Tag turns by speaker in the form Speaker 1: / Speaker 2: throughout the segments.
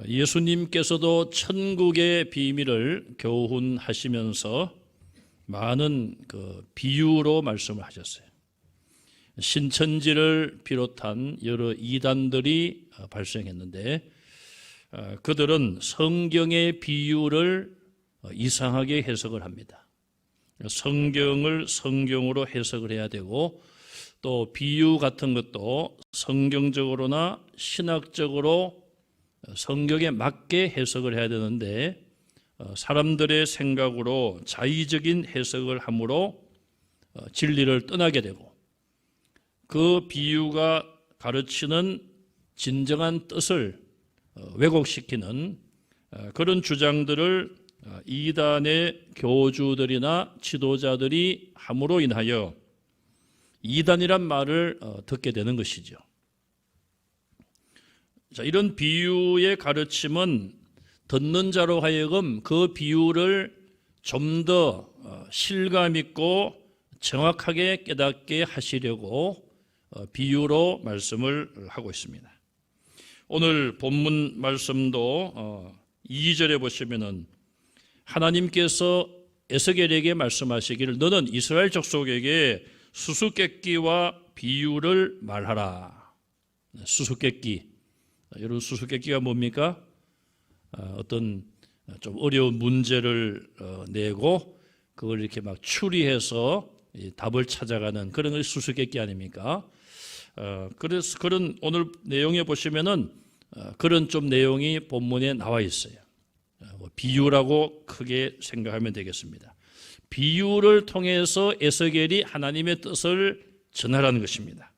Speaker 1: 예수님께서도 천국의 비밀을 교훈하시면서 많은 비유로 말씀을 하셨어요. 신천지를 비롯한 여러 이단들이 발생했는데 그들은 성경의 비유를 이상하게 해석을 합니다. 성경을 성경으로 해석을 해야 되고 또 비유 같은 것도 성경적으로나 신학적으로 성경에 맞게 해석을 해야 되는데 사람들의 생각으로 자의적인 해석을 함으로 진리를 떠나게 되고 그 비유가 가르치는 진정한 뜻을 왜곡시키는 그런 주장들을 이단의 교주들이나 지도자들이 함으로 인하여 이단이란 말을 듣게 되는 것이죠. 자, 이런 비유의 가르침은 듣는 자로 하여금 그 비유를 좀 더 실감 있고 정확하게 깨닫게 하시려고 비유로 말씀을 하고 있습니다. 오늘 본문 말씀도 2절에 보시면은 하나님께서 에스겔에게 말씀하시기를 너는 이스라엘 족속에게 수수께끼와 비유를 말하라. 수수께끼. 여러분 수수께끼가 뭡니까? 어떤 좀 어려운 문제를 내고 그걸 이렇게 막 추리해서 답을 찾아가는 그런 것이 수수께끼 아닙니까? 그래서 그런 오늘 내용에 보시면은 그런 좀 내용이 본문에 나와 있어요. 비유라고 크게 생각하면 되겠습니다. 비유를 통해서 에스겔이 하나님의 뜻을 전하라는 것입니다.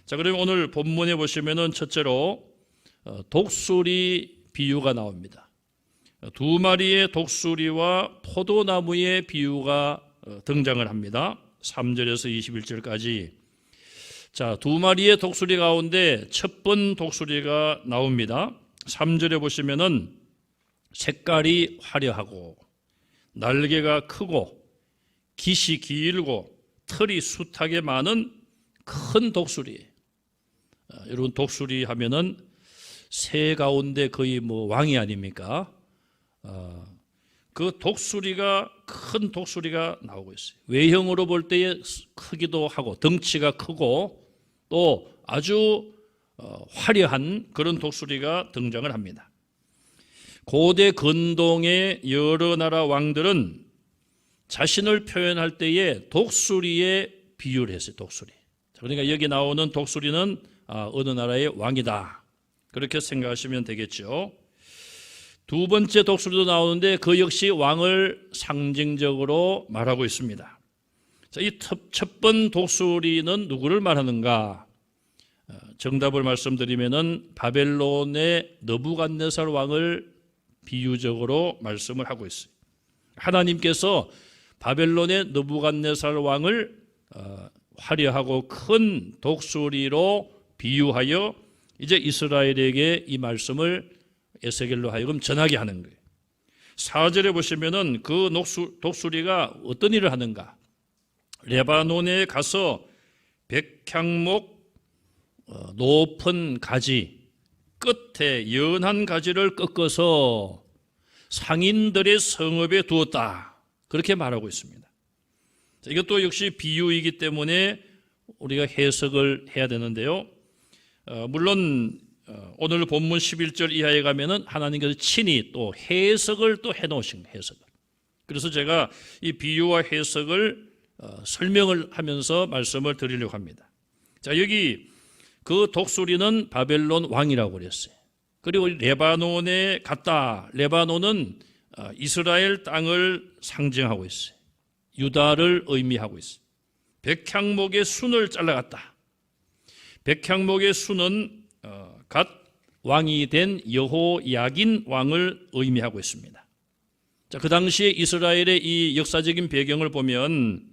Speaker 1: 자, 그러면 오늘 본문에 보시면은 첫째로 독수리 비유가 나옵니다. 두 마리의 독수리와 포도나무의 비유가 등장을 합니다. 3절에서 21절까지. 자, 두 마리의 독수리 가운데 첫 번 독수리가 나옵니다. 3절에 보시면은 색깔이 화려하고 날개가 크고 깃이 길고 털이 숱하게 많은 큰 독수리. 여러분 독수리 하면은 새 가운데 거의 왕이 아닙니까? 그 독수리가 큰 독수리가 나오고 있어요. 외형으로 볼 때에 크기도 하고 덩치가 크고 또 아주 화려한 그런 독수리가 등장을 합니다. 고대 근동의 여러 나라 왕들은 자신을 표현할 때에 독수리에 비유를 했어요. 독수리. 그러니까 여기 나오는 독수리는 어느 나라의 왕이다. 그렇게 생각하시면 되겠죠. 두 번째 독수리도 나오는데 그 역시 왕을 상징적으로 말하고 있습니다. 자, 이 첫 번 독수리는 누구를 말하는가? 정답을 말씀드리면은 바벨론의 느부갓네살 왕을 비유적으로 말씀을 하고 있어요. 하나님께서 바벨론의 느부갓네살 왕을 화려하고 큰 독수리로 비유하여 이제 이스라엘에게 이 말씀을 에스겔로 하여금 전하게 하는 거예요. 4절에 보시면은 그 독수리가 어떤 일을 하는가? 레바논에 가서 백향목 높은 가지 끝에 연한 가지를 꺾어서 상인들의 성읍에 두었다. 그렇게 말하고 있습니다. 이것도 역시 비유이기 때문에 우리가 해석을 해야 되는데요. 물론 오늘 본문 11절 이하에 가면은 하나님께서 친히 또 해석을 또 해놓으신 거예요. 해석을. 그래서 제가 이 비유와 해석을 설명을 하면서 말씀을 드리려고 합니다. 자, 여기 그 독수리는 바벨론 왕이라고 그랬어요. 그리고 레바논에 갔다. 레바논은 이스라엘 땅을 상징하고 있어요. 유다를 의미하고 있어요. 백향목의 순을 잘라갔다. 백향목의 순은 갓 왕이 된 여호야긴 왕을 의미하고 있습니다. 자, 그 당시에 이스라엘의 이 역사적인 배경을 보면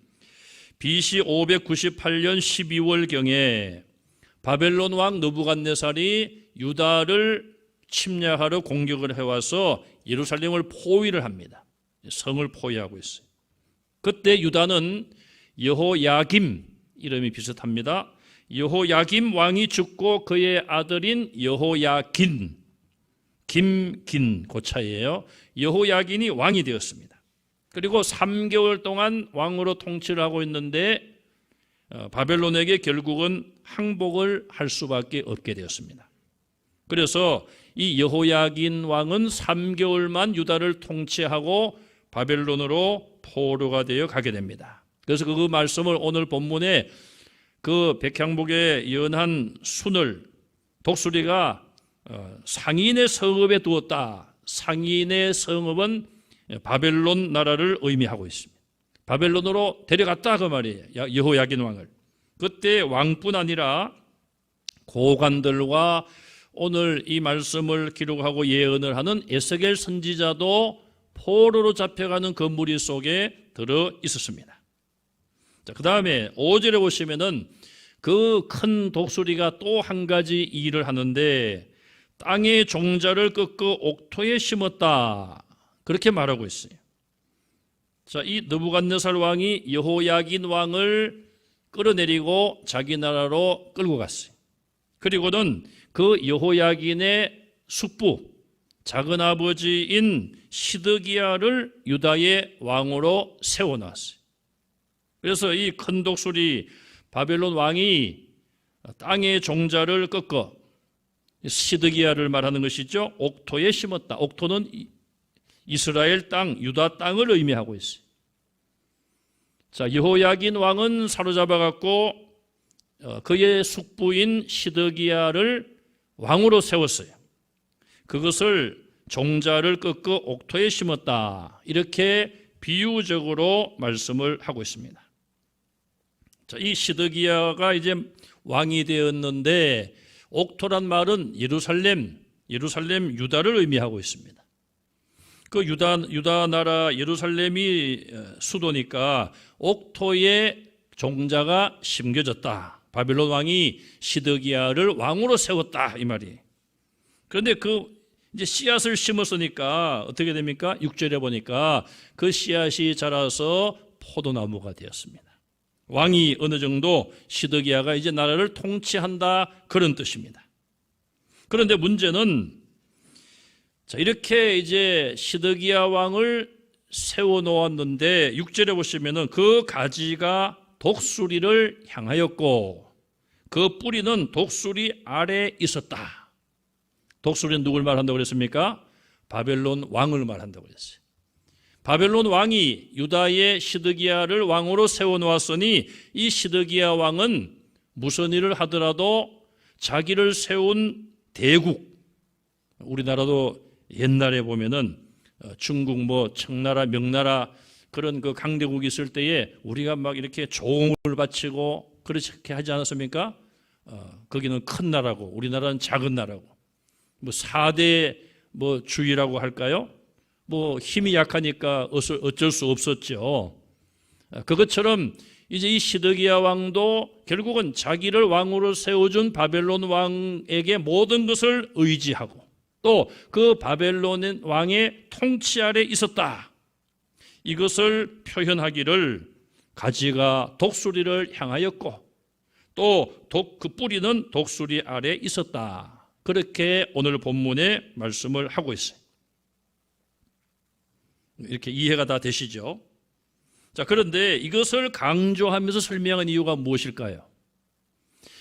Speaker 1: BC 598년 12월경에 바벨론 왕 느부갓네살이 유다를 침략하러 공격을 해와서 예루살렘을 포위를 합니다. 성을 포위하고 있어요. 그때 유다는 여호야김, 이름이 비슷합니다. 여호야김 왕이 죽고 그의 아들인 여호야긴, 김긴 고차이에요. 여호야긴이 왕이 되었습니다. 그리고 3개월 동안 왕으로 통치를 하고 있는데 바벨론에게 결국은 항복을 할 수밖에 없게 되었습니다. 그래서 이 여호야긴 왕은 3개월만 유다를 통치하고 바벨론으로 포로가 되어 가게 됩니다. 그래서 그 말씀을 오늘 본문에 그 백향목에 연한 순을 독수리가 상인의 성읍에 두었다. 상인의 성읍은 바벨론 나라를 의미하고 있습니다. 바벨론으로 데려갔다 그 말이에요. 여호야긴 왕을. 그때 왕뿐 아니라 고관들과 오늘 이 말씀을 기록하고 예언을 하는 에스겔 선지자도 포로로 잡혀가는 그 무리 속에 들어 있었습니다. 자, 그 다음에 5절에 보시면은 그 큰 독수리가 또 한 가지 일을 하는데 땅의 종자를 꺾어 옥토에 심었다. 그렇게 말하고 있어요. 자, 이 느부갓네살 왕이 여호야긴 왕을 끌어내리고 자기 나라로 끌고 갔어요. 그리고는 그 여호야긴의 숙부, 작은아버지인 시드기야를 유다의 왕으로 세워놨어요. 그래서 이 큰 독수리 바벨론 왕이 땅의 종자를 꺾어 시드기야를 말하는 것이죠. 옥토에 심었다. 옥토는 이스라엘 땅, 유다 땅을 의미하고 있어요. 자, 여호야긴 왕은 사로잡아갖고 그의 숙부인 시드기야를 왕으로 세웠어요. 그것을 종자를 꺾어 옥토에 심었다. 이렇게 비유적으로 말씀을 하고 있습니다. 자, 이 시드기야가 이제 왕이 되었는데 옥토란 말은 예루살렘 유다를 의미하고 있습니다. 그 유다 나라 예루살렘이 수도니까 옥토에 종자가 심겨졌다. 바벨론 왕이 시드기야를 왕으로 세웠다 이 말이에요. 그런데 그 이제 씨앗을 심었으니까 어떻게 됩니까? 6절에 보니까 그 씨앗이 자라서 포도나무가 되었습니다. 왕이 어느 정도 시드기야가 이제 나라를 통치한다 그런 뜻입니다. 그런데 문제는 자, 이렇게 이제 시드기야 왕을 세워 놓았는데 6절에 보시면은 그 가지가 독수리를 향하였고 그 뿌리는 독수리 아래에 있었다. 독수리는 누굴 말한다고 그랬습니까? 바벨론 왕을 말한다고 그랬어요. 바벨론 왕이 유다의 시드기야를 왕으로 세워놓았으니 이 시드기야 왕은 무슨 일을 하더라도 자기를 세운 대국, 우리나라도 옛날에 보면은 중국 뭐 청나라 명나라 그런 그 강대국이 있을 때에 우리가 막 이렇게 조공을 바치고 그렇게 하지 않았습니까? 거기는 큰 나라고 우리나라는 작은 나라고 뭐 4대 뭐 주의라고 할까요? 뭐 힘이 약하니까 어쩔 수 없었죠. 그것처럼 이제 이 시드기야 왕도 결국은 자기를 왕으로 세워준 바벨론 왕에게 모든 것을 의지하고 또 그 바벨론 왕의 통치 아래 있었다. 이것을 표현하기를 가지가 독수리를 향하였고 또 그 뿌리는 독수리 아래 있었다. 그렇게 오늘 본문에 말씀을 하고 있어요. 이렇게 이해가 다 되시죠? 자, 그런데 이것을 강조하면서 설명한 이유가 무엇일까요?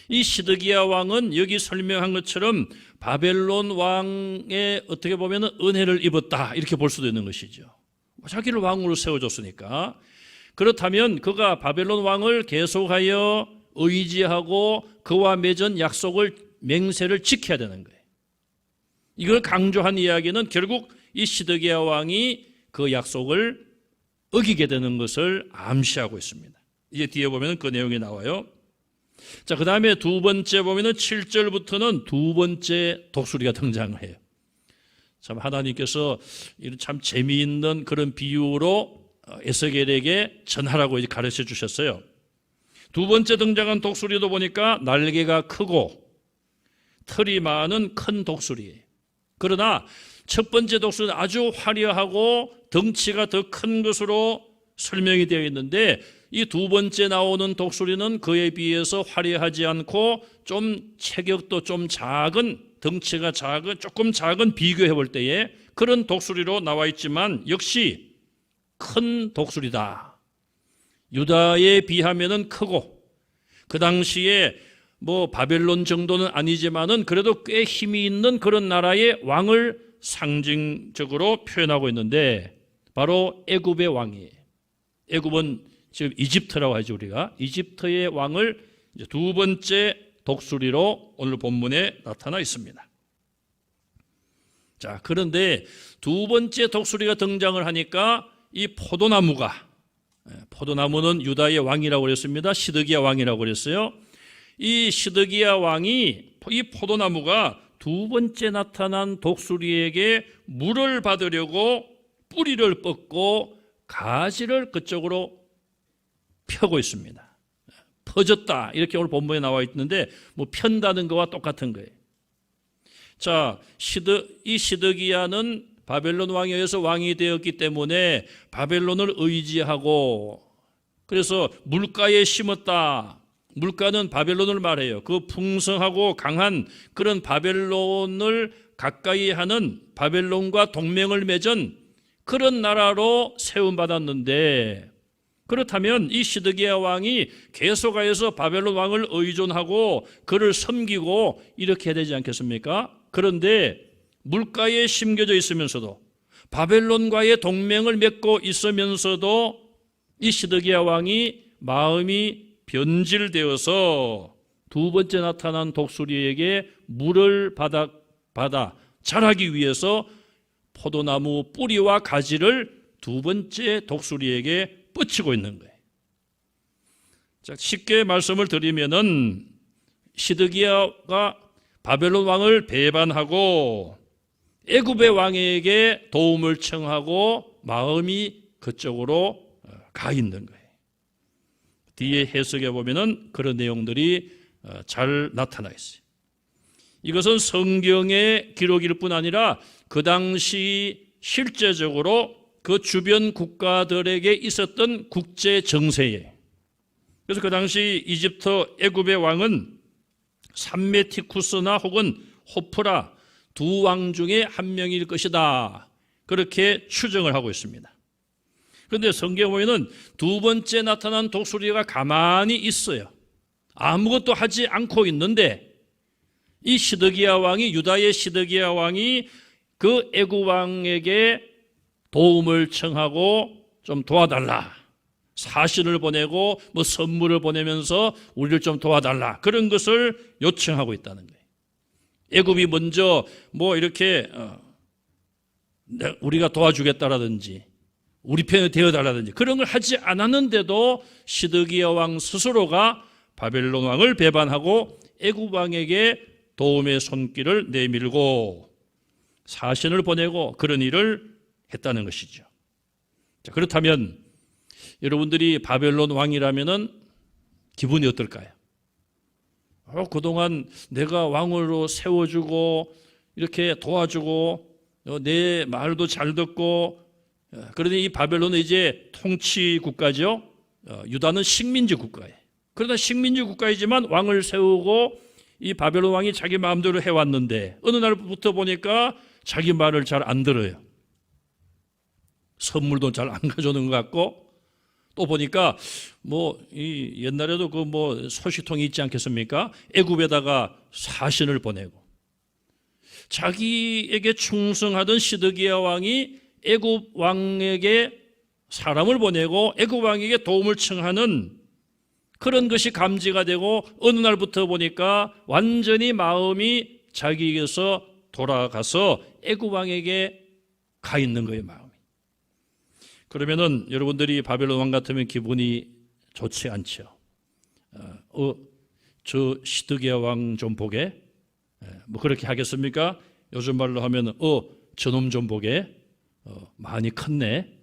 Speaker 1: 이 시드기야 왕은 여기 설명한 것처럼 바벨론 왕의 어떻게 보면 은혜를 입었다 이렇게 볼 수도 있는 것이죠. 자기를 왕으로 세워줬으니까. 그렇다면 그가 바벨론 왕을 계속하여 의지하고 그와 맺은 약속을 맹세를 지켜야 되는 거예요. 이걸 강조한 이야기는 결국 이 시드기야 왕이 그 약속을 어기게 되는 것을 암시하고 있습니다. 이제 뒤에 보면 그 내용이 나와요. 자, 그 다음에 두 번째 보면은 7절부터는 두 번째 독수리가 등장을 해요. 참 하나님께서 이런 참 재미있는 그런 비유로 에스겔에게 전하라고 이제 가르쳐 주셨어요. 두 번째 등장한 독수리도 보니까 날개가 크고 털이 많은 큰 독수리예요. 그러나 첫 번째 독수리는 아주 화려하고 덩치가 더 큰 것으로 설명이 되어 있는데 이 두 번째 나오는 독수리는 그에 비해서 화려하지 않고 좀 체격도 좀 작은 덩치가 조금 작은 비교해 볼 때에 그런 독수리로 나와 있지만 역시 큰 독수리다. 유다에 비하면은 크고 그 당시에 뭐 바벨론 정도는 아니지만은 그래도 꽤 힘이 있는 그런 나라의 왕을 상징적으로 표현하고 있는데 바로 애굽의 왕이에요. 애굽은 지금 이집트라고 하죠. 우리가 이집트의 왕을 이제 두 번째 독수리로 오늘 본문에 나타나 있습니다. 자, 그런데 두 번째 독수리가 등장을 하니까 이 포도나무는 유다의 왕이라고 그랬습니다. 시드기야 왕이라고 그랬어요. 이 시드기야 왕이 이 포도나무가 두 번째 나타난 독수리에게 물을 받으려고 뿌리를 뻗고 가지를 그쪽으로 펴고 있습니다. 퍼졌다 이렇게 오늘 본문에 나와 있는데 뭐 편다는 거와 똑같은 거예요. 자, 이 시드기야는 바벨론 왕에 의해서 왕이 되었기 때문에 바벨론을 의지하고 그래서 물가에 심었다. 물가는 바벨론을 말해요. 그 풍성하고 강한 그런 바벨론을 가까이 하는 바벨론과 동맹을 맺은 그런 나라로 세움받았는데 그렇다면 이 시드기야 왕이 계속하여서 바벨론 왕을 의존하고 그를 섬기고 이렇게 해야 되지 않겠습니까? 그런데 물가에 심겨져 있으면서도 바벨론과의 동맹을 맺고 있으면서도 이 시드기야 왕이 마음이 변질되어서 두 번째 나타난 독수리에게 물을 받아 자라기 위해서 포도나무 뿌리와 가지를 두 번째 독수리에게 뻗치고 있는 거예요. 자, 쉽게 말씀을 드리면은 시드기야가 바벨론 왕을 배반하고 애굽의 왕에게 도움을 청하고 마음이 그쪽으로 가 있는 거예요. 뒤에 해석해 보면은 그런 내용들이 잘 나타나 있어요. 이것은 성경의 기록일 뿐 아니라 그 당시 실제적으로 그 주변 국가들에게 있었던 국제 정세에 그래서 그 당시 이집트 애굽의 왕은 삼메티쿠스나 혹은 호프라 두 왕 중에 한 명일 것이다. 그렇게 추정을 하고 있습니다. 그런데 성경에 보면은 두 번째 나타난 독수리가 가만히 있어요. 아무것도 하지 않고 있는데 이 시드기야 왕이 유다의 시드기야 왕이 그 애굽 왕에게 도움을 청하고 좀 도와달라. 사신을 보내고 뭐 선물을 보내면서 우리를 좀 도와달라. 그런 것을 요청하고 있다는 거예요. 애굽이 먼저 뭐 이렇게 우리가 도와주겠다라든지 우리 편에 되어달라든지 그런 걸 하지 않았는데도 시드기야 왕 스스로가 바벨론 왕을 배반하고 애굽 왕에게 도움의 손길을 내밀고 사신을 보내고 그런 일을 했다는 것이죠. 자, 그렇다면 여러분들이 바벨론 왕이라면은 기분이 어떨까요? 그동안 내가 왕으로 세워주고 이렇게 도와주고 내 말도 잘 듣고 그러니 이 바벨론은 이제 통치 국가죠. 유다는 식민지 국가예요. 그러나 식민지 국가이지만 왕을 세우고 이 바벨론 왕이 자기 마음대로 해왔는데 어느 날부터 보니까 자기 말을 잘 안 들어요. 선물도 잘 안 가져오는 것 같고 또 보니까 뭐 이 옛날에도 그 뭐 소식통이 있지 않겠습니까? 애굽에다가 사신을 보내고 자기에게 충성하던 시드기야 왕이 애굽 왕에게 사람을 보내고 애굽 왕에게 도움을 청하는 그런 것이 감지가 되고 어느 날부터 보니까 완전히 마음이 자기에게서 돌아가서 애굽 왕에게 가 있는 거예요, 마음이. 그러면은 여러분들이 바벨론 왕 같으면 기분이 좋지 않죠. 저 시드기야 왕 좀 보게. 뭐 그렇게 하겠습니까? 요즘 말로 하면 저놈 좀 보게. 많이 컸네.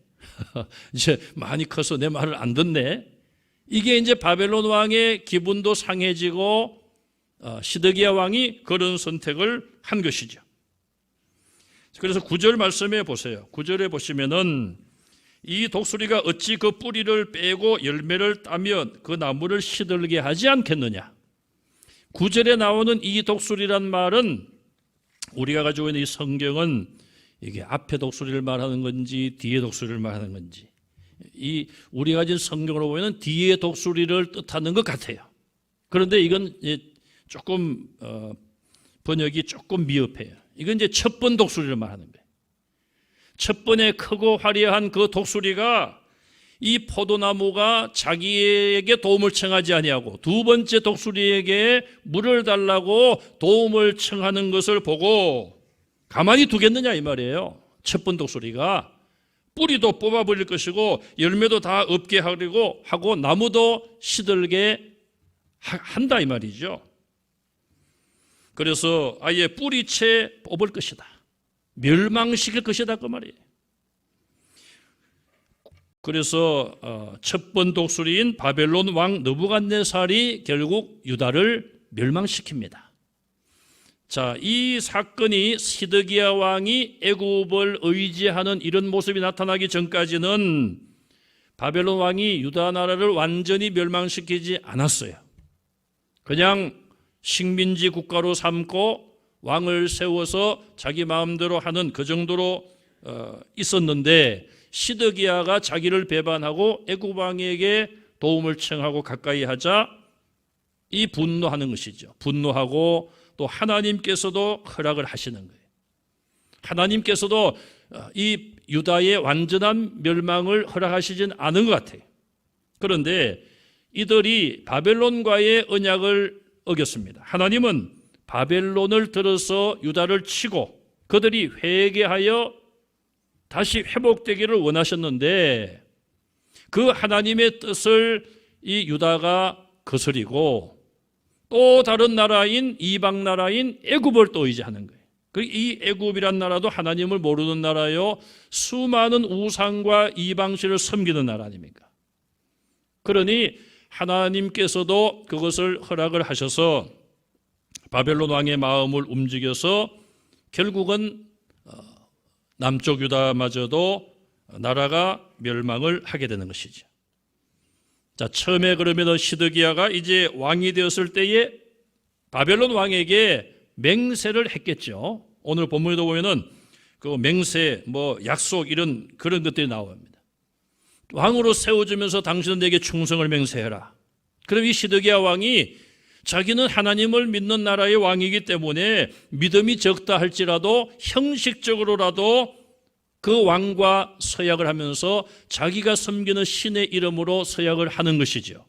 Speaker 1: 이제 많이 커서 내 말을 안 듣네. 이게 이제 바벨론 왕의 기분도 상해지고 시드기야 왕이 그런 선택을 한 것이죠. 그래서 9절 말씀에 보세요. 9절에 보시면은 이 독수리가 어찌 그 뿌리를 빼고 열매를 따면 그 나무를 시들게 하지 않겠느냐. 9절에 나오는 이 독수리란 말은 우리가 가지고 있는 이 성경은 이게 앞에 독수리를 말하는 건지 뒤에 독수리를 말하는 건지, 이 우리가 가진 성경으로 보면 뒤에 독수리를 뜻하는 것 같아요. 그런데 이건 조금 번역이 조금 미흡해요. 이건 이제 첫 번 독수리를 말하는 거예요. 첫 번에 크고 화려한 그 독수리가 이 포도나무가 자기에게 도움을 청하지 아니하고 두 번째 독수리에게 물을 달라고 도움을 청하는 것을 보고 가만히 두겠느냐 이 말이에요. 첫 번 독수리가 뿌리도 뽑아버릴 것이고 열매도 다 없게 하고 나무도 시들게 한다 이 말이죠. 그래서 아예 뿌리채 뽑을 것이다. 멸망시킬 것이다 그 말이에요. 그래서 첫 번 독수리인 바벨론 왕 느부갓네살이 결국 유다를 멸망시킵니다. 자, 이 사건이 시드기야 왕이 애굽을 의지하는 이런 모습이 나타나기 전까지는 바벨론 왕이 유다 나라를 완전히 멸망시키지 않았어요. 그냥 식민지 국가로 삼고 왕을 세워서 자기 마음대로 하는 그 정도로 있었는데, 시드기야가 자기를 배반하고 애굽 왕에게 도움을 청하고 가까이 하자 이 분노하는 것이죠. 분노하고 또 하나님께서도 허락을 하시는 거예요. 하나님께서도 이 유다의 완전한 멸망을 허락하시진 않은 것 같아요. 그런데 이들이 바벨론과의 언약을 어겼습니다. 하나님은 바벨론을 들어서 유다를 치고 그들이 회개하여 다시 회복되기를 원하셨는데 그 하나님의 뜻을 이 유다가 거스리고 또 다른 나라인 이방 나라인 애굽을 또 의지하는 거예요. 이 애굽이란 나라도 하나님을 모르는 나라요, 수많은 우상과 이방신을 섬기는 나라 아닙니까? 그러니 하나님께서도 그것을 허락을 하셔서 바벨론 왕의 마음을 움직여서 결국은 남쪽 유다마저도 나라가 멸망을 하게 되는 것이죠. 자, 처음에 그러면 시드기야가 이제 왕이 되었을 때에 바벨론 왕에게 맹세를 했겠죠. 오늘 본문에도 보면은 그 맹세, 약속 이런 그런 것들이 나옵니다. 왕으로 세워주면서 당신은 내게 충성을 맹세해라. 그럼 이 시드기야 왕이 자기는 하나님을 믿는 나라의 왕이기 때문에 믿음이 적다 할지라도 형식적으로라도 그 왕과 서약을 하면서 자기가 섬기는 신의 이름으로 서약을 하는 것이죠.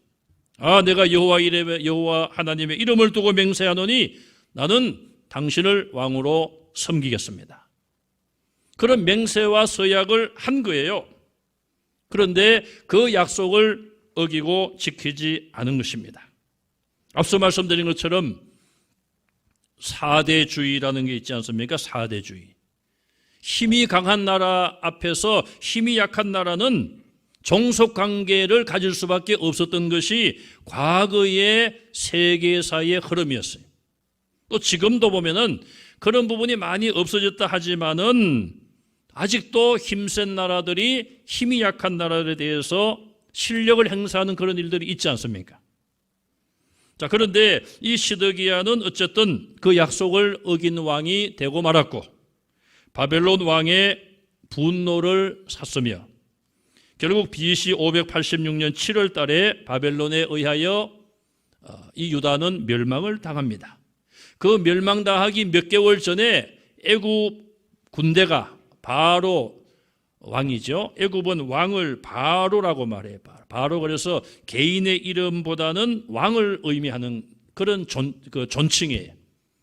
Speaker 1: 내가 여호와 하나님의 이름을 두고 맹세하노니 나는 당신을 왕으로 섬기겠습니다. 그런 맹세와 서약을 한 거예요. 그런데 그 약속을 어기고 지키지 않은 것입니다. 앞서 말씀드린 것처럼 4대주의라는 게 있지 않습니까? 4대주의. 힘이 강한 나라 앞에서 힘이 약한 나라는 종속관계를 가질 수밖에 없었던 것이 과거의 세계사의 흐름이었어요. 또 지금도 보면은 그런 부분이 많이 없어졌다 하지만은 아직도 힘센 나라들이 힘이 약한 나라들에 대해서 실력을 행사하는 그런 일들이 있지 않습니까? 자, 그런데 이 시드기야는 어쨌든 그 약속을 어긴 왕이 되고 말았고 바벨론 왕의 분노를 샀으며 결국 BC 586년 7월 달에 바벨론에 의하여 이 유다는 멸망을 당합니다. 그 멸망당하기 몇 개월 전에 애굽 군대가 바로 왕이죠. 애굽은 왕을 바로라고 말해요. 바로 그래서 개인의 이름보다는 왕을 의미하는 그런 존칭이에요.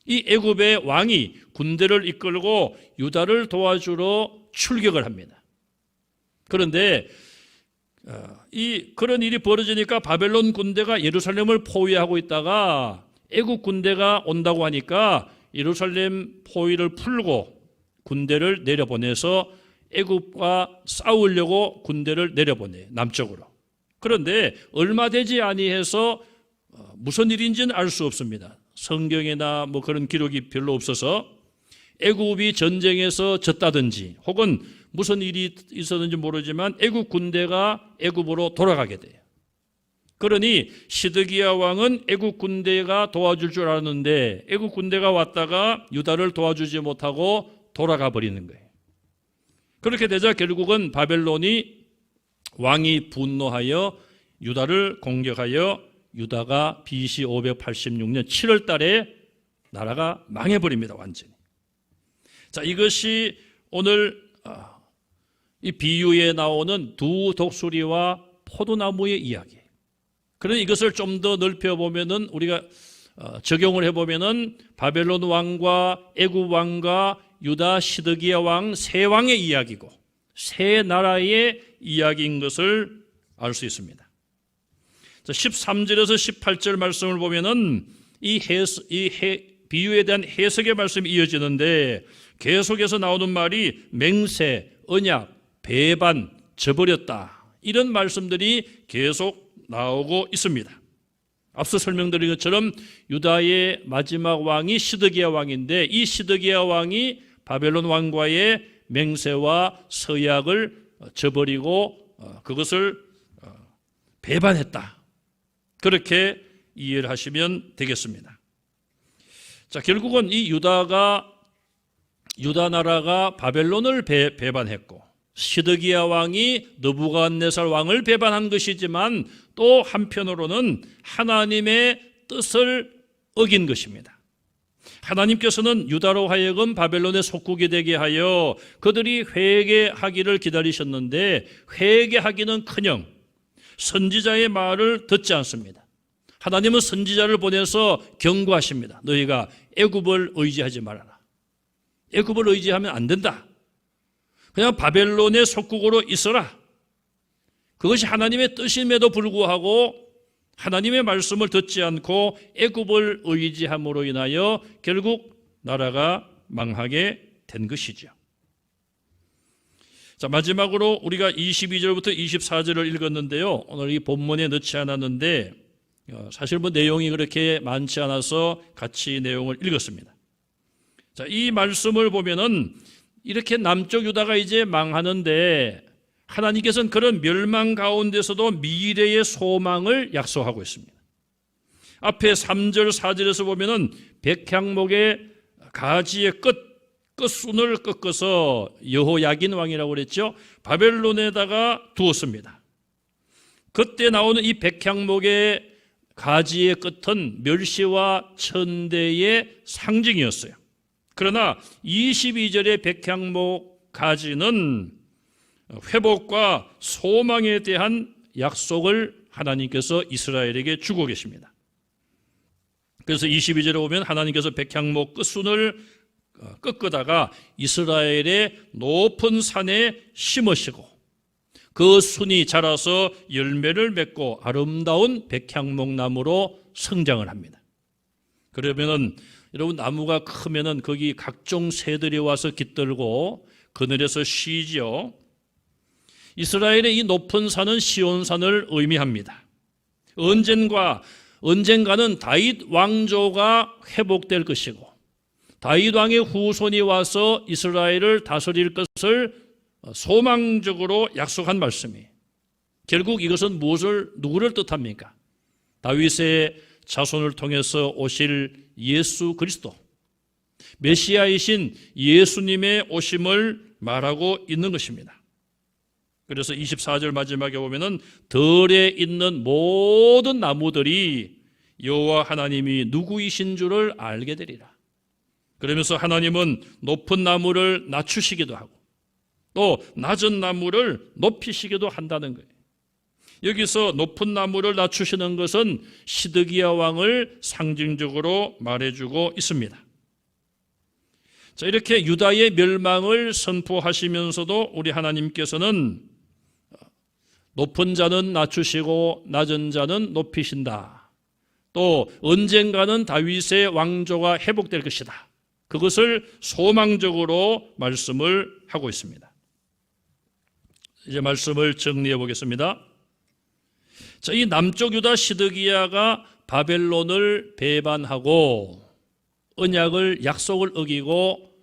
Speaker 1: 이 애굽의 왕이 군대를 이끌고 유다를 도와주러 출격을 합니다. 그런데 그런 일이 벌어지니까 바벨론 군대가 예루살렘을 포위하고 있다가 애굽 군대가 온다고 하니까 예루살렘 포위를 풀고 군대를 내려보내서 애굽과 싸우려고 군대를 내려보내요. 남쪽으로. 그런데 얼마 되지 아니해서 무슨 일인지는 알 수 없습니다. 성경이나 그런 기록이 별로 없어서 애굽이 전쟁에서 졌다든지 혹은 무슨 일이 있었는지 모르지만 애굽 군대가 애굽으로 돌아가게 돼요. 그러니 시드기야 왕은 애국 군대가 도와줄 줄 알았는데 애국 군대가 왔다가 유다를 도와주지 못하고 돌아가 버리는 거예요. 그렇게 되자 결국은 바벨론이 왕이 분노하여 유다를 공격하여 유다가 BC 586년 7월 달에 나라가 망해버립니다. 완전히. 자, 이것이 오늘 이 비유에 나오는 두 독수리와 포도나무의 이야기예요. 그런데 이것을 좀 더 넓혀보면은 우리가 적용을 해보면은 바벨론 왕과 애굽 왕과 유다 시드기야 왕 세 왕의 이야기고 세 나라의 이야기인 것을 알 수 있습니다. 13절에서 18절 말씀을 보면은 비유에 대한 해석의 말씀이 이어지는데 계속해서 나오는 말이 맹세, 언약, 배반, 저버렸다. 이런 말씀들이 계속 나오고 있습니다. 앞서 설명드린 것처럼 유다의 마지막 왕이 시드기야 왕인데 이 시드기야 왕이 바벨론 왕과의 맹세와 서약을 저버리고 그것을 배반했다. 그렇게 이해를 하시면 되겠습니다. 자, 결국은 이 유다 나라가 바벨론을 배반했고 시드기야 왕이 느부갓네살 왕을 배반한 것이지만 또 한편으로는 하나님의 뜻을 어긴 것입니다. 하나님께서는 유다로 하여금 바벨론의 속국이 되게 하여 그들이 회개하기를 기다리셨는데 회개하기는커녕 선지자의 말을 듣지 않습니다. 하나님은 선지자를 보내서 경고하십니다. 너희가 애굽을 의지하지 말아라. 애굽을 의지하면 안 된다. 그냥 바벨론의 속국으로 있어라. 그것이 하나님의 뜻임에도 불구하고 하나님의 말씀을 듣지 않고 애굽을 의지함으로 인하여 결국 나라가 망하게 된 것이죠. 자, 마지막으로 우리가 22절부터 24절을 읽었는데요. 오늘 이 본문에 넣지 않았는데 사실 내용이 그렇게 많지 않아서 같이 내용을 읽었습니다. 자, 이 말씀을 보면은 이렇게 남쪽 유다가 이제 망하는데 하나님께서는 그런 멸망 가운데서도 미래의 소망을 약속하고 있습니다. 앞에 3절, 4절에서 보면은 백향목의 가지의 끝순을 꺾어서 여호야긴 왕이라고 그랬죠. 바벨론에다가 두었습니다. 그때 나오는 이 백향목의 가지의 끝은 멸시와 천대의 상징이었어요. 그러나 22절의 백향목 가지는 회복과 소망에 대한 약속을 하나님께서 이스라엘에게 주고 계십니다. 그래서 22절에 보면 하나님께서 백향목 끝순을 꺾다가 이스라엘의 높은 산에 심으시고 그 순이 자라서 열매를 맺고 아름다운 백향목 나무로 성장을 합니다. 그러면은 여러분 나무가 크면은 거기 각종 새들이 와서 깃들고 그늘에서 쉬지요. 이스라엘의 이 높은 산은 시온산을 의미합니다. 언젠가는 다윗 왕조가 회복될 것이고 다윗 왕의 후손이 와서 이스라엘을 다스릴 것을 소망적으로 약속한 말씀이에요. 결국 이것은 누구를 뜻합니까? 다윗의 자손을 통해서 오실 예수 그리스도, 메시아이신 예수님의 오심을 말하고 있는 것입니다. 그래서 24절 마지막에 보면은 들에 있는 모든 나무들이 여호와 하나님이 누구이신 줄을 알게 되리라. 그러면서 하나님은 높은 나무를 낮추시기도 하고 또 낮은 나무를 높이시기도 한다는 거예요. 여기서 높은 나무를 낮추시는 것은 시드기야 왕을 상징적으로 말해주고 있습니다. 자, 이렇게 유다의 멸망을 선포하시면서도 우리 하나님께서는 높은 자는 낮추시고 낮은 자는 높이신다. 또 언젠가는 다윗의 왕조가 회복될 것이다. 그것을 소망적으로 말씀을 하고 있습니다. 이제 말씀을 정리해 보겠습니다. 자, 이 남쪽 유다 시드기야가 바벨론을 배반하고 언약을 약속을 어기고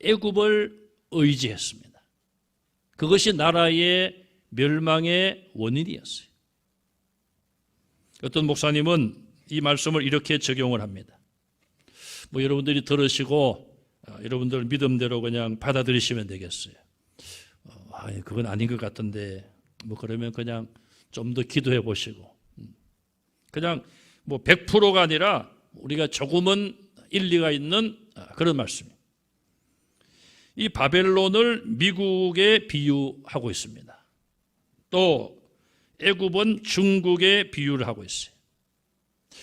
Speaker 1: 애굽을 의지했습니다. 그것이 나라의 멸망의 원인이었어요. 어떤 목사님은 이 말씀을 이렇게 적용을 합니다. 뭐 여러분들이 들으시고 여러분들 믿음대로 그냥 받아들이시면 되겠어요. 그건 아닌 것 같은데 뭐 그러면 그냥 좀 더 기도해 보시고 그냥 뭐 100%가 아니라 우리가 조금은 일리가 있는 그런 말씀입니다. 이 바벨론을 미국에 비유하고 있습니다. 또 애굽은 중국에 비유를 하고 있어요.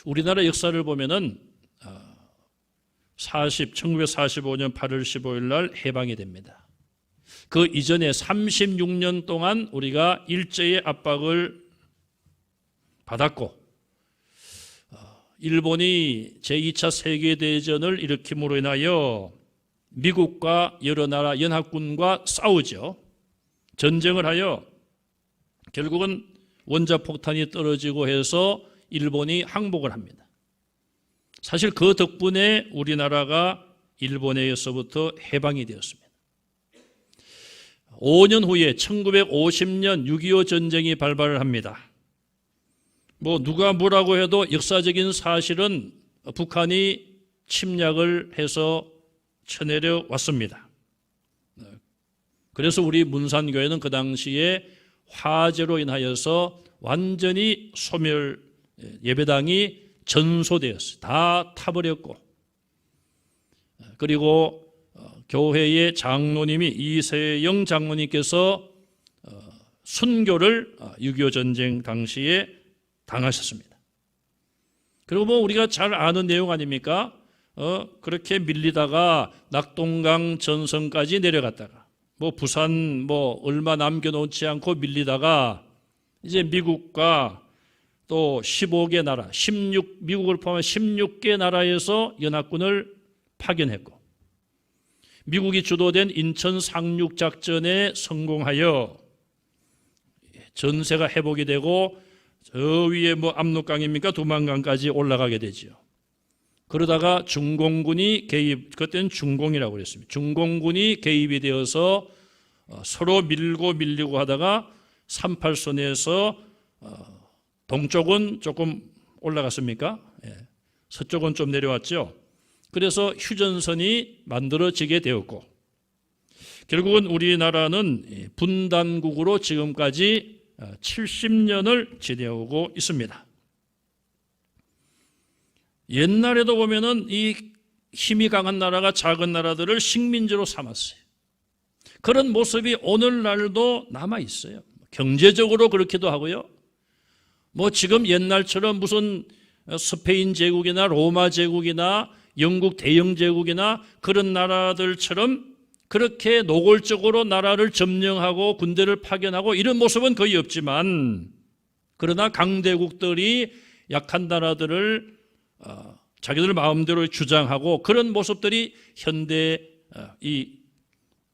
Speaker 1: 우리나라 역사를 보면은 1945년 8월 15일 날 해방이 됩니다. 그 이전에 36년 동안 우리가 일제의 압박을 받았고 일본이 제2차 세계대전을 일으킴으로 인하여 미국과 여러 나라 연합군과 싸우죠. 전쟁을 하여 결국은 원자폭탄이 떨어지고 해서 일본이 항복을 합니다. 사실 그 덕분에 우리나라가 일본에 의해서부터 해방이 되었습니다. 5년 후에 1950년 6.25 전쟁이 발발을 합니다. 뭐 누가 뭐라고 해도 역사적인 사실은 북한이 침략을 해서 쳐내려 왔습니다. 그래서 우리 문산교회는 그 당시에 화재로 인하여서 완전히 소멸, 예배당이 전소되었어요. 다 타버렸고, 그리고 교회의 장로님이 이세영 장로님께서 순교를 6.25 전쟁 당시에 당하셨습니다. 그리고 뭐 우리가 잘 아는 내용 아닙니까? 그렇게 밀리다가 낙동강 전선까지 내려갔다가 뭐 부산 뭐 얼마 남겨놓지 않고 밀리다가 이제 미국과 또 15개 나라, 미국을 포함한 16개 나라에서 연합군을 파견했고 미국이 주도된 인천 상륙 작전에 성공하여 전세가 회복이 되고 저 위에 뭐 압록강입니까? 두만강까지 올라가게 되죠. 그러다가 중공군이 그때는 중공이라고 그랬습니다. 중공군이 개입이 되어서 서로 밀리고 하다가 38선에서 동쪽은 조금 올라갔습니까? 서쪽은 좀 내려왔죠. 그래서 휴전선이 만들어지게 되었고 결국은 우리나라는 분단국으로 지금까지 70년을 지내오고 있습니다. 옛날에도 보면은 이 힘이 강한 나라가 작은 나라들을 식민지로 삼았어요. 그런 모습이 오늘날도 남아 있어요. 경제적으로 그렇기도 하고요. 뭐 지금 옛날처럼 무슨 스페인 제국이나 로마 제국이나 영국 대영 제국이나 그런 나라들처럼 그렇게 노골적으로 나라를 점령하고 군대를 파견하고 이런 모습은 거의 없지만 그러나 강대국들이 약한 나라들을 자기들 마음대로 주장하고 그런 모습들이 현대 이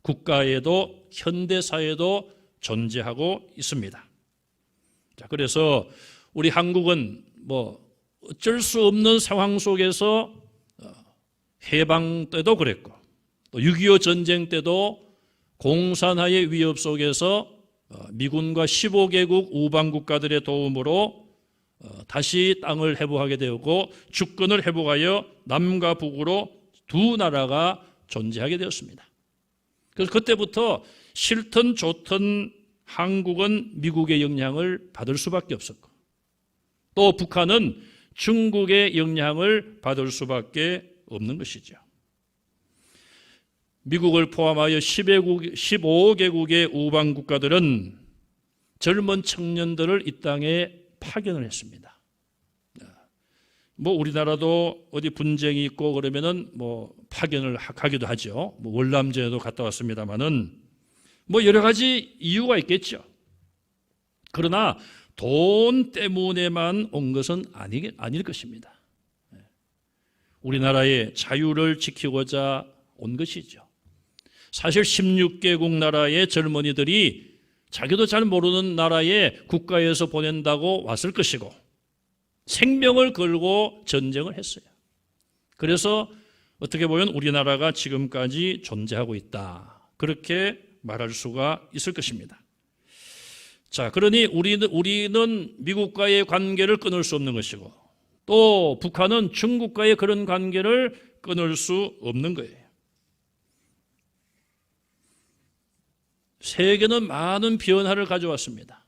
Speaker 1: 국가에도 현대 사회에도 존재하고 있습니다. 자, 그래서 우리 한국은 뭐 어쩔 수 없는 상황 속에서 해방 때도 그랬고 또 6.25 전쟁 때도 공산화의 위협 속에서 미군과 15개국 우방 국가들의 도움으로 다시 땅을 회복하게 되었고 주권을 회복하여 남과 북으로 두 나라가 존재하게 되었습니다. 그래서 그때부터 싫든 좋든 한국은 미국의 영향을 받을 수밖에 없었고 또 북한은 중국의 영향을 받을 수밖에 없는 것이죠. 미국을 포함하여 15개국의 우방 국가들은 젊은 청년들을 이 땅에 파견을 했습니다. 뭐 우리나라도 어디 분쟁이 있고 그러면은 뭐 파견을 가기도 하죠. 뭐 월남전에도 갔다 왔습니다만은 뭐 여러 가지 이유가 있겠죠. 그러나 돈 때문에만 온 것은 아닐 것입니다. 우리나라의 자유를 지키고자 온 것이죠. 사실 16개국 나라의 젊은이들이 자기도 잘 모르는 나라에 국가에서 보낸다고 왔을 것이고 생명을 걸고 전쟁을 했어요. 그래서 어떻게 보면 우리나라가 지금까지 존재하고 있다. 그렇게 말할 수가 있을 것입니다. 자, 그러니 우리는 미국과의 관계를 끊을 수 없는 것이고 또 북한은 중국과의 그런 관계를 끊을 수 없는 거예요. 세계는 많은 변화를 가져왔습니다.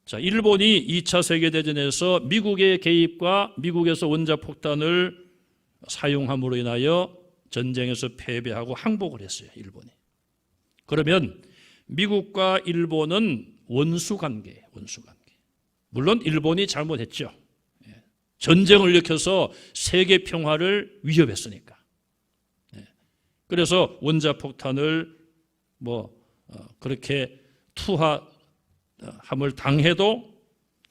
Speaker 1: 자, 일본이 2차 세계대전에서 미국의 개입과 미국에서 원자폭탄을 사용함으로 인하여 전쟁에서 패배하고 항복을 했어요, 일본이. 그러면 미국과 일본은 원수관계예요, 원수관계. 물론 일본이 잘못했죠. 전쟁을 일으켜서 세계 평화를 위협했으니까. 그래서 원자폭탄을 그렇게 투하함을 당해도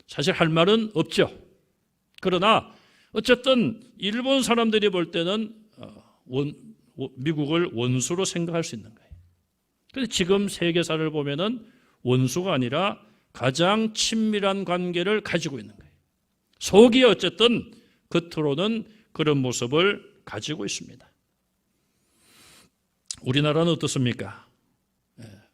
Speaker 1: 사실 할 말은 없죠. 그러나 어쨌든 일본 사람들이 볼 때는 미국을 원수로 생각할 수 있는 거예요. 그런데 지금 세계사를 보면은 원수가 아니라 가장 친밀한 관계를 가지고 있는 거예요. 속이 어쨌든 겉으로는 그런 모습을 가지고 있습니다. 우리나라는 어떻습니까?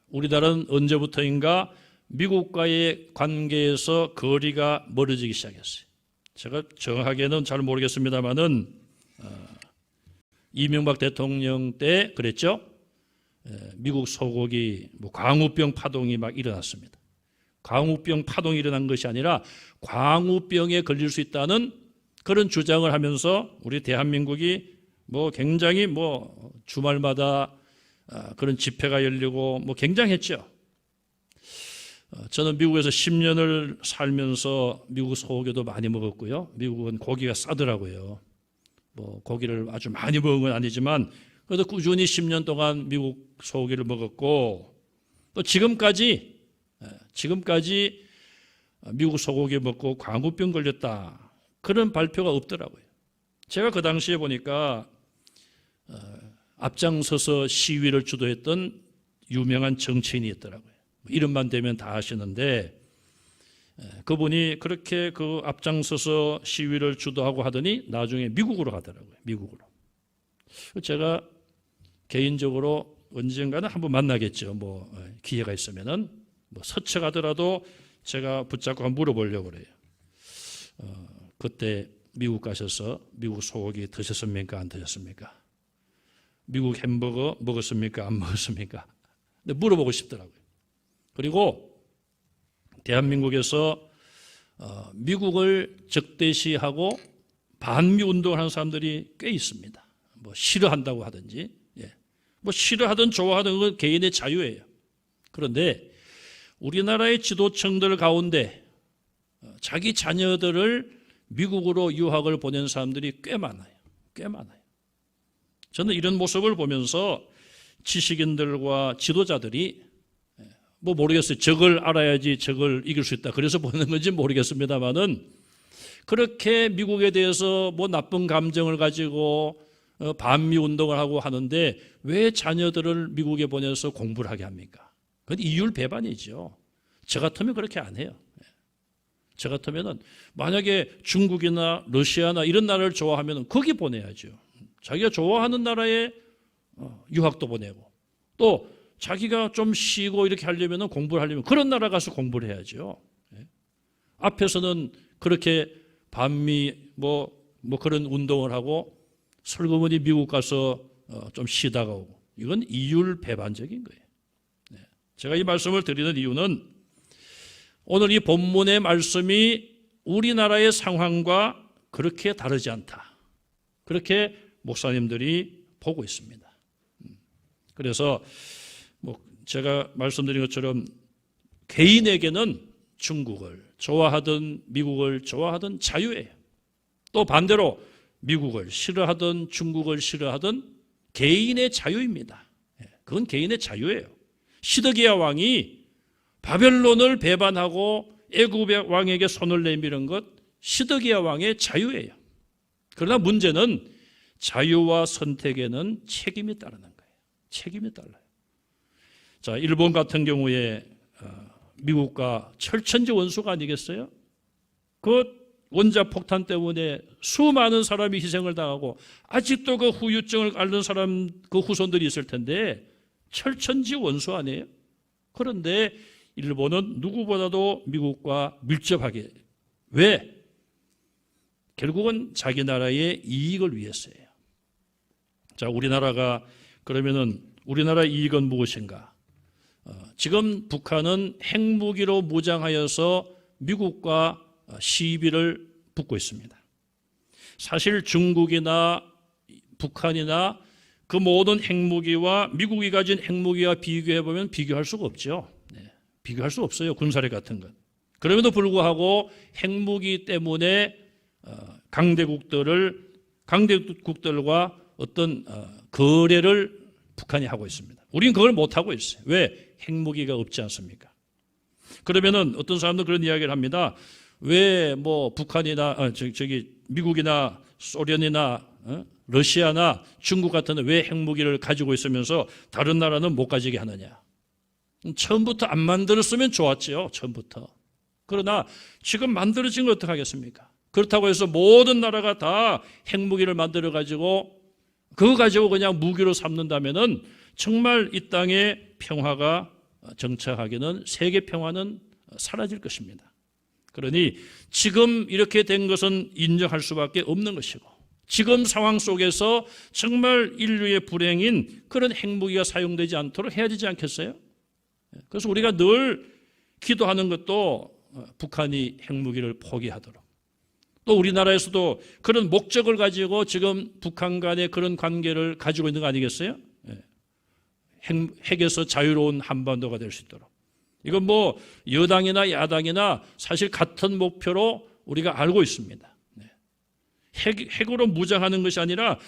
Speaker 1: 우리나라는 언제부터인가 미국과의 관계에서 거리가 멀어지기 시작했어요. 제가 정확하게는 잘 모르겠습니다만은 이명박 대통령 때 그랬죠. 미국 소고기 광우병 파동이 막 일어났습니다. 광우병 파동이 일어난 것이 아니라 광우병에 걸릴 수 있다는 그런 주장을 하면서 우리 대한민국이 굉장히 주말마다 그런 집회가 열리고 굉장했죠. 저는 미국에서 10년을 살면서 미국 소고기도 많이 먹었고요. 미국은 고기가 싸더라고요. 고기를 아주 많이 먹은 건 아니지만 그래도 꾸준히 10년 동안 미국 소고기를 먹었고 또 지금까지 미국 소고기 먹고 광우병 걸렸다 그런 발표가 없더라고요. 제가 그 당시에 보니까 앞장서서 시위를 주도했던 유명한 정치인이 있더라고요. 이름만 대면 다 아시는데 그분이 그렇게 그 앞장서서 시위를 주도하고 하더니 나중에 미국으로 가더라고요. 미국으로. 제가 개인적으로 언젠가는 한번 만나겠죠. 기회가 있으면은 서쳐가더라도 제가 붙잡고 한번 물어보려고 그래요. 그때 미국 가셔서 미국 소고기 드셨습니까? 안 드셨습니까? 미국 햄버거 먹었습니까? 안 먹었습니까? 근데 물어보고 싶더라고요. 그리고 대한민국에서 미국을 적대시하고 반미 운동을 하는 사람들이 꽤 있습니다. 싫어한다고 하든지, 싫어하든 좋아하든 건 개인의 자유예요. 그런데 우리나라의 지도층들 가운데 자기 자녀들을 미국으로 유학을 보낸 사람들이 꽤 많아요. 꽤 많아요. 저는 이런 모습을 보면서 지식인들과 지도자들이 모르겠어요. 적을 알아야지 적을 이길 수 있다. 그래서 보는 건지 모르겠습니다만은 그렇게 미국에 대해서 나쁜 감정을 가지고 반미 운동을 하고 하는데 왜 자녀들을 미국에 보내서 공부를 하게 합니까? 그건 이율 배반이죠. 저 같으면 그렇게 안 해요. 저 같으면은 만약에 중국이나 러시아나 이런 나라를 좋아하면 거기 보내야죠. 자기가 좋아하는 나라에 유학도 보내고 또 자기가 좀 쉬고 이렇게 하려면 공부를 하려면 그런 나라 가서 공부를 해야죠. 앞에서는 그렇게 반미 그런 운동을 하고 슬그머니 미국 가서 좀 쉬다가 오고 이건 이율 배반적인 거예요. 제가 이 말씀을 드리는 이유는 오늘 이 본문의 말씀이 우리나라의 상황과 그렇게 다르지 않다. 그렇게 목사님들이 보고 있습니다. 그래서 제가 말씀드린 것처럼 개인에게는 중국을 좋아하든 미국을 좋아하든 자유예요. 또 반대로 미국을 싫어하든 중국을 싫어하든 개인의 자유입니다. 그건 개인의 자유예요. 시드기야 왕이 바벨론을 배반하고 애굽 왕에게 손을 내미는 것 시드기야 왕의 자유예요. 그러나 문제는 자유와 선택에는 책임이 따르는 거예요. 책임이 달라요. 자, 일본 같은 경우에 미국과 철천지 원수가 아니겠어요? 그 원자폭탄 때문에 수많은 사람이 희생을 당하고 아직도 그 후유증을 앓는 사람 그 후손들이 있을 텐데 철천지 원수 아니에요? 그런데 일본은 누구보다도 미국과 밀접하게. 왜? 결국은 자기 나라의 이익을 위해서예요. 자, 우리나라가 그러면은 우리나라 이익은 무엇인가? 지금 북한은 핵무기로 무장하여서 미국과 시비를 붙고 있습니다. 사실 중국이나 북한이나 그 모든 핵무기와 미국이 가진 핵무기와 비교해보면 비교할 수가 없죠. 비교할 수 없어요. 군사력 같은 건. 그럼에도 불구하고 핵무기 때문에 강대국들과 어떤 거래를 북한이 하고 있습니다. 우리는 그걸 못하고 있어요. 왜? 핵무기가 없지 않습니까? 그러면은 어떤 사람도 그런 이야기를 합니다. 왜 뭐 북한이나 미국이나 소련이나 러시아나 중국 같은 데 왜 핵무기를 가지고 있으면서 다른 나라는 못 가지게 하느냐? 처음부터 안 만들었으면 좋았죠. 처음부터. 그러나 지금 만들어진 걸 어떻게 하겠습니까? 그렇다고 해서 모든 나라가 다 핵무기를 만들어 가지고 그거 가지고 그냥 무기로 삼는다면은 정말 이 땅에 평화가 정착하기는, 세계 평화는 사라질 것입니다. 그러니 지금 이렇게 된 것은 인정할 수밖에 없는 것이고, 지금 상황 속에서 정말 인류의 불행인 그런 핵무기가 사용되지 않도록 해야 되지 않겠어요? 그래서 우리가 늘 기도하는 것도 북한이 핵무기를 포기하도록, 또 우리나라에서도 그런 목적을 가지고 지금 북한 간의 그런 관계를 가지고 있는 거 아니겠어요? 핵에서 자유로운 한반도가 될 수 있도록. 이건 뭐 여당이나 야당이나 사실 같은 목표로 우리가 알고 있습니다. 핵으로 무장하는 것이 아니라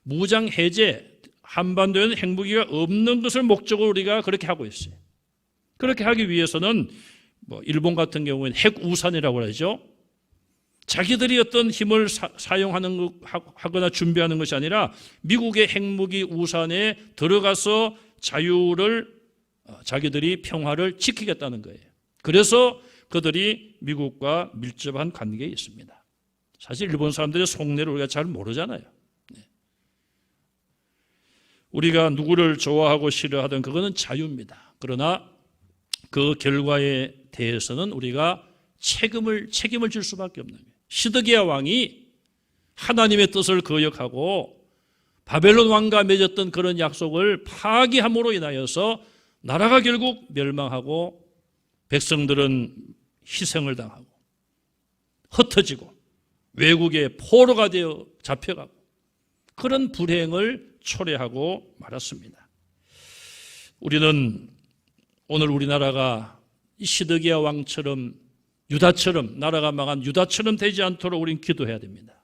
Speaker 1: 무장 해제, 한반도에는 핵무기가 없는 것을 목적으로 우리가 그렇게 하고 있어요. 그렇게 하기 위해서는 뭐 일본 같은 경우에는 핵우산이라고 하죠. 자기들이 어떤 힘을 하거나 준비하는 것이 아니라 미국의 핵무기 우산에 들어가서 자유를, 자기들이 평화를 지키겠다는 거예요. 그래서 그들이 미국과 밀접한 관계에 있습니다. 사실 일본 사람들의 속내를 우리가 잘 모르잖아요. 우리가 누구를 좋아하고 싫어하든 그거는 자유입니다. 그러나 그 결과에 대해서는 우리가 책임을 질 수밖에 없는 거예요. 시드기야 왕이 하나님의 뜻을 거역하고 바벨론 왕과 맺었던 그런 약속을 파기함으로 인하여서 나라가 결국 멸망하고 백성들은 희생을 당하고 흩어지고 외국의 포로가 되어 잡혀가고 그런 불행을 초래하고 말았습니다. 우리는 오늘 우리나라가 시드기야 왕처럼, 유다처럼, 나라가 망한 유다처럼 되지 않도록 우리는 기도해야 됩니다.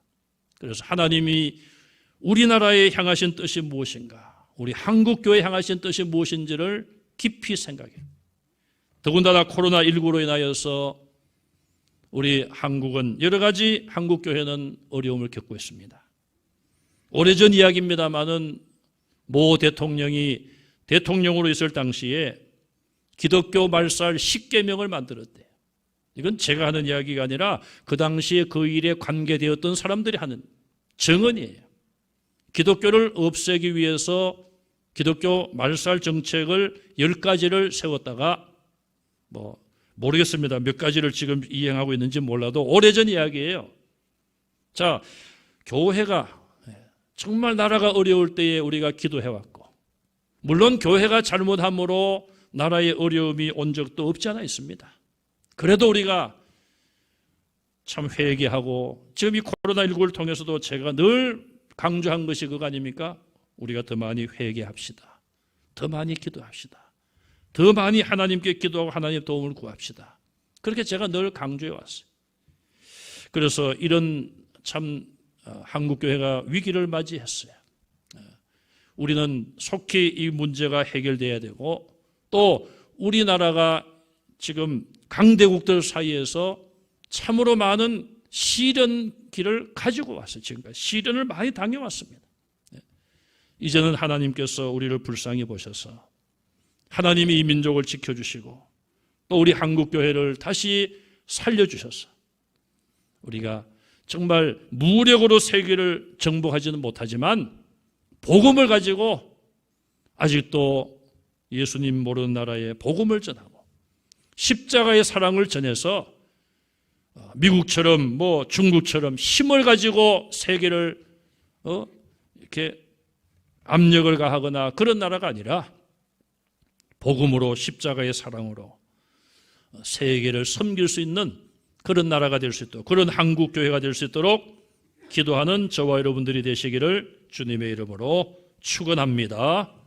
Speaker 1: 그래서 하나님이 우리나라에 향하신 뜻이 무엇인가, 우리 한국교회에 향하신 뜻이 무엇인지를 깊이 생각해요. 더군다나 코로나19로 인하여서 우리 한국은 여러 가지, 한국교회는 어려움을 겪고 있습니다. 오래전 이야기입니다마는 모 대통령이 대통령으로 있을 당시에 기독교 말살 10계명을 만들었대요. 이건 제가 하는 이야기가 아니라 그 당시에 그 일에 관계되었던 사람들이 하는 증언이에요. 기독교를 없애기 위해서 기독교 말살 정책을 10가지를 세웠다가 모르겠습니다. 몇 가지를 지금 이행하고 있는지 몰라도 오래전 이야기예요. 자, 교회가 정말 나라가 어려울 때에 우리가 기도해왔고, 물론 교회가 잘못함으로 나라의 어려움이 온 적도 없지 않아 있습니다. 그래도 우리가 참 회개하고, 지금 이 코로나19를 통해서도 제가 늘 강조한 것이 그거 아닙니까? 우리가 더 많이 회개합시다. 더 많이 기도합시다. 더 많이 하나님께 기도하고 하나님의 도움을 구합시다. 그렇게 제가 늘 강조해 왔어요. 그래서 이런 참 한국교회가 위기를 맞이했어요. 우리는 속히 이 문제가 해결돼야 되고, 또 우리나라가 지금 강대국들 사이에서 참으로 많은 시련기를 가지고 왔어요. 지금까지 시련을 많이 당해왔습니다. 이제는 하나님께서 우리를 불쌍히 보셔서 하나님이 이 민족을 지켜주시고 또 우리 한국교회를 다시 살려주셔서 우리가 정말 무력으로 세계를 정복하지는 못하지만 복음을 가지고 아직도 예수님 모르는 나라에 복음을 전하고 십자가의 사랑을 전해서 미국처럼 뭐 중국처럼 힘을 가지고 세계를 이렇게 압력을 가하거나 그런 나라가 아니라 복음으로 십자가의 사랑으로 세계를 섬길 수 있는 그런 나라가 될 수 있도록, 그런 한국 교회가 될 수 있도록 기도하는 저와 여러분들이 되시기를 주님의 이름으로 축원합니다.